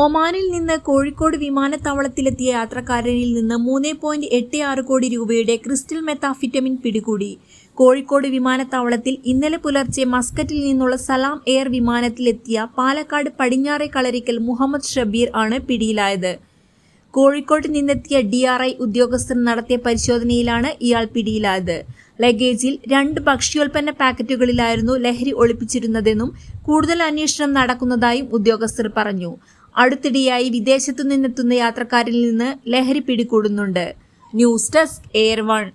ഒമാനിൽ നിന്ന് കോഴിക്കോട് വിമാനത്താവളത്തിലെത്തിയ യാത്രക്കാരനിൽ നിന്ന് 3.86 കോടി രൂപയുടെ ക്രിസ്റ്റൽ മെത്താഫിറ്റമിൻ പിടികൂടി. കോഴിക്കോട് വിമാനത്താവളത്തിൽ ഇന്നലെ പുലർച്ചെ മസ്കറ്റിൽ നിന്നുള്ള സലാം എയർ വിമാനത്തിലെത്തിയ പാലക്കാട് പടിഞ്ഞാറെ കളരിക്കൽ മുഹമ്മദ് ഷബീർ ആണ് പിടിയിലായത്. കോഴിക്കോട്ട് നിന്നെത്തിയ DRI ഉദ്യോഗസ്ഥർ നടത്തിയ പരിശോധനയിലാണ് ഇയാൾ പിടിയിലായത്. ലഗേജിൽ 2 ഭക്ഷ്യോൽപ്പന്ന പാക്കറ്റുകളിലായിരുന്നു ലഹരി ഒളിപ്പിച്ചിരുന്നതെന്നും കൂടുതൽ അന്വേഷണം നടക്കുന്നതായും ഉദ്യോഗസ്ഥർ പറഞ്ഞു. അടുത്തിടെയായി വിദേശത്തു നിന്നെത്തുന്ന യാത്രക്കാരിൽ നിന്ന് ലഹരി പിടികൂടുന്നുണ്ട്. News desk air 1.